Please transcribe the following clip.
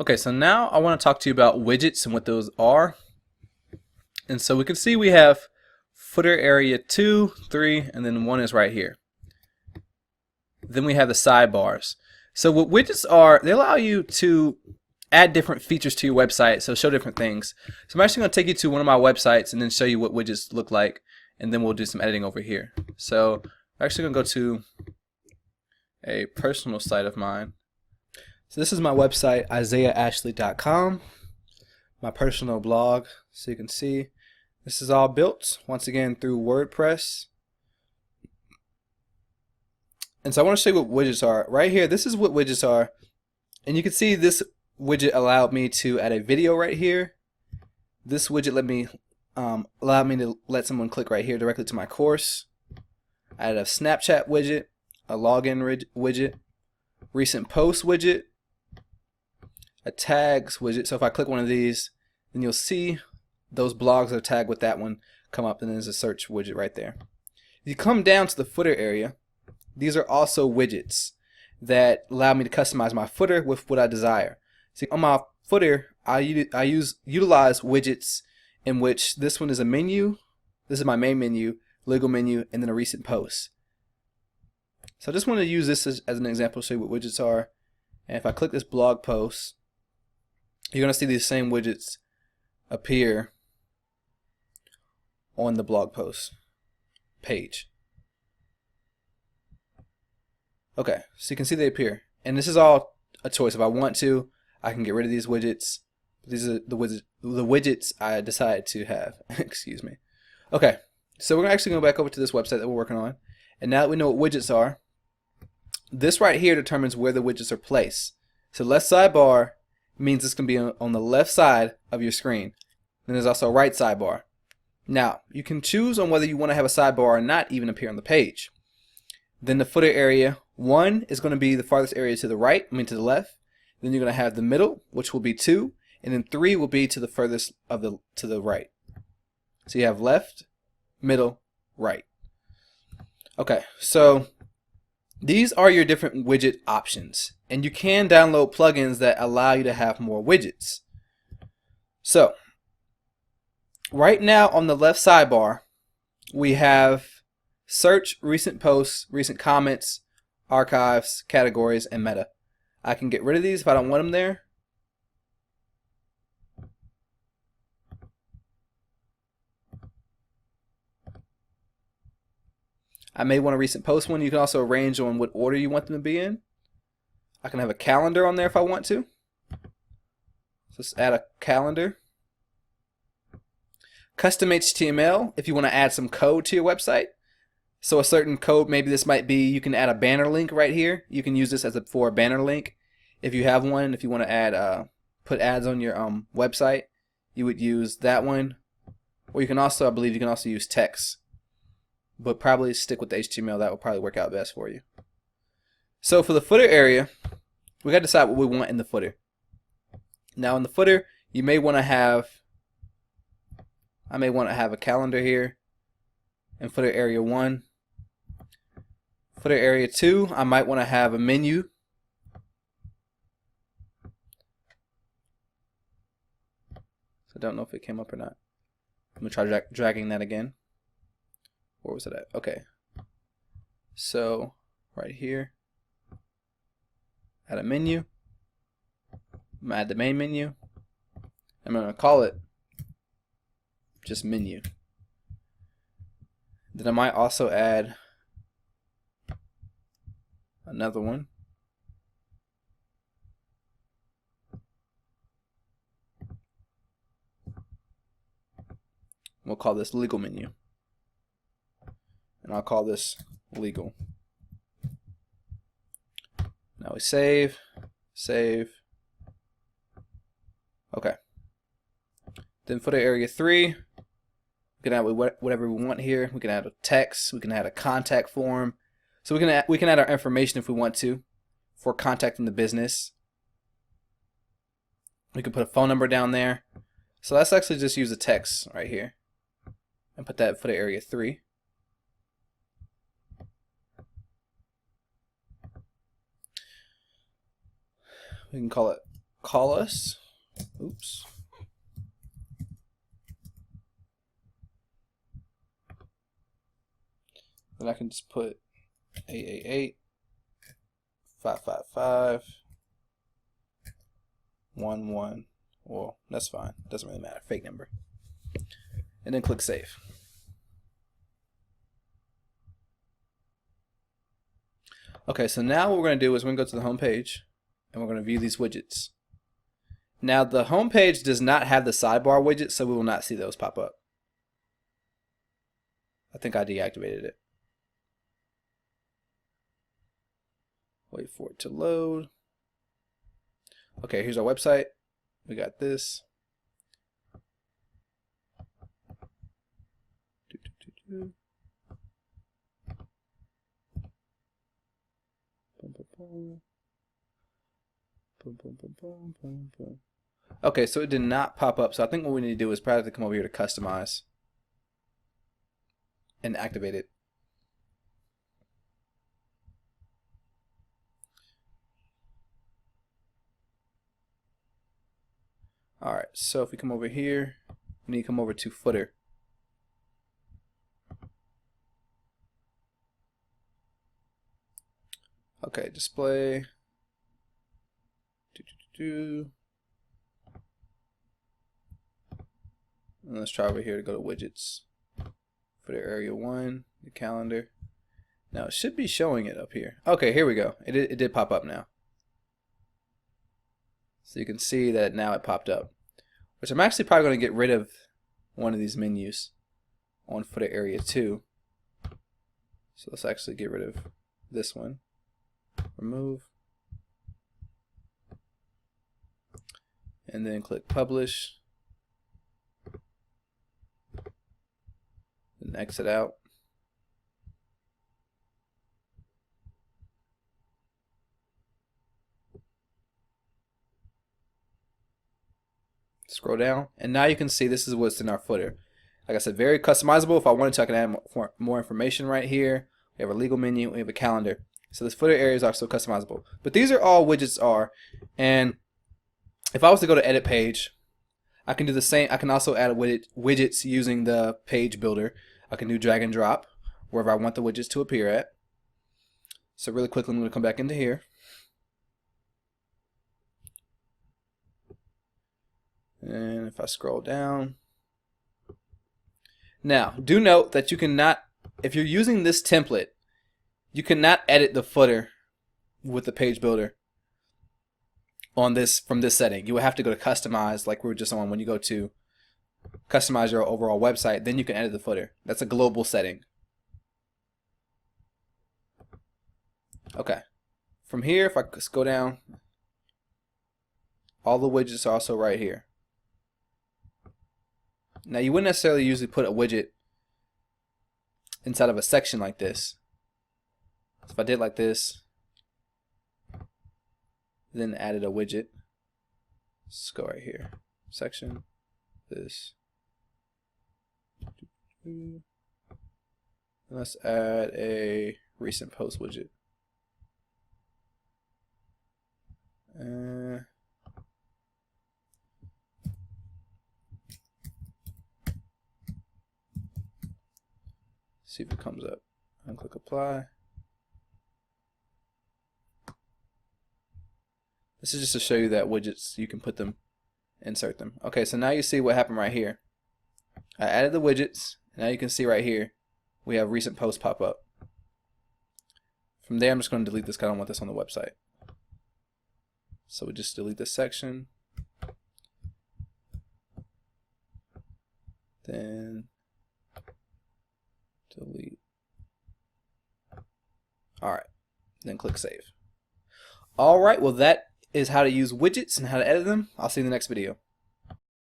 Okay, so now I want to talk to you about widgets and what those are. And so we can see we have footer area 2, 3, and then 1 is right here. Then we have the sidebars. So what widgets are, they allow you to add different features to your website, so show different things. So I'm actually going to take you to one of my websites and then show you what widgets look like, and then we'll do some editing over here. So I'm actually going to go to a personal site of mine. So this is my website, isaiahashley.com, my personal blog. So you can see this is all built, once again, through WordPress. And so I want to show you what widgets are. Right here, this is what widgets are. And you can see this widget allowed me to add a video right here. This widget allowed me to let someone click right here directly to my course. I added a Snapchat widget, a login widget, recent post widget, a tags widget. So if I click one of these, then you'll see those blogs that are tagged with that one come up, and then there's a search widget right there. If you come down to the footer area, these are also widgets that allow me to customize my footer with what I desire. See, on my footer, I utilize widgets in which this one is a menu. This is my main menu, legal menu, and then a recent post. So I just want to use this as an example to show you what widgets are. And if I click this blog post, you're going to see these same widgets appear on the blog post page. Okay, so you can see they appear. And this is all a choice. If I want to, I can get rid of these widgets. These are the widgets I decided to have. Excuse me. Okay, so we're actually going to go back over to this website that we're working on. And now that we know what widgets are, this right here determines where the widgets are placed. So left sidebar means it's going to be on the left side of your screen. Then there's also a right sidebar. Now, you can choose on whether you want to have a sidebar or not even appear on the page. Then the footer area 1 is going to be the farthest area to the right, I mean to the left. Then you're going to have the middle, which will be 2, and then 3 will be to the furthest to the right. So you have left, middle, right. Okay, so these are your different widget options, and you can download plugins that allow you to have more widgets. So right now on the left sidebar, we have search, recent posts, recent comments, archives, categories, and meta. I can get rid of these if I don't want them there. I may want a recent post one. You can also arrange on what order you want them to be in. I can have a calendar on there if I want to. So let's add a calendar. Custom HTML if you want to add some code to your website. So a certain code, maybe this might be, you can add a banner link right here. You can use this for a banner link. If you have one, if you want to add, put ads on your website, you would use that one. Or you can also, I believe you can also use text. But probably stick with the HTML, that will probably work out best for you. So for the footer area, we got to decide what we want in the footer. Now in the footer, you may want to have, I may want to have a calendar here in footer area 1. Footer area 2, I might want to have a menu. So I don't know if it came up or not. I'm going to try dragging that again. Where was it at? Okay. So right here, add a menu. I'm going to add the main menu. I'm going to call it just menu. Then I might also add another one. We'll call this legal menu. And I'll call this legal. Now we save. Okay. Then footer area 3. We can add whatever we want here. We can add a text. We can add a contact form. So we can add our information if we want to for contacting the business. We can put a phone number down there. So let's actually just use a text right here and put that in footer area 3. We can call call us. Oops. Then I can just put 888 555 11. Well, that's fine. Doesn't really matter. Fake number. And then click save. Okay, so now what we're going to do is we're going to go to the home page and we're going to view these widgets. Now the home page does not have the sidebar widget, so we will not see those pop up. I think I deactivated it. Wait for it to load. Okay, here's our website. We got this. Okay, so it did not pop up. So I think what we need to do is probably come over here to customize and activate it. Alright, so if we come over here, we need to come over to footer. Okay, display. And let's try over here to go to widgets. Footer area 1, the calendar. Now it should be showing it up here. Okay, here we go. It did pop up now. So you can see that now it popped up. Which I'm actually probably going to get rid of one of these menus on footer area 2. So let's actually get rid of this one. Remove. And then click publish. And exit out. Scroll down, and now you can see this is what's in our footer. Like I said, very customizable. If I wanted to, I can add more information right here. We have a legal menu, we have a calendar. So this footer areas are still customizable. But these are all widgets are. And if I was to go to edit page, I can do the same. I can also add widgets using the page builder. I can do drag and drop wherever I want the widgets to appear at. So really quickly, I'm going to come back into here. And if I scroll down. Now, do note that you cannot, if you're using this template, you cannot edit the footer with the page builder on this from this setting. You will have to go to customize, like we were just on when you go to customize your overall website, then you can edit the footer. That's a global setting. Okay. From here, if I go down, all the widgets are also right here. Now you wouldn't necessarily usually put a widget inside of a section like this. So if I did like this, then added a widget, let's go right here, section, this. Let's add a recent post widget. See if it comes up. And click apply. This is just to show you that widgets, you can put them, insert them. Okay, so now you see what happened right here. I added the widgets. Now you can see right here, we have recent posts pop up. From there, I'm just going to delete this because I don't want this on the website. So we just delete this section. Then delete. Alright, then click save. Alright, well that is how to use widgets and how to edit them. I'll see you in the next video.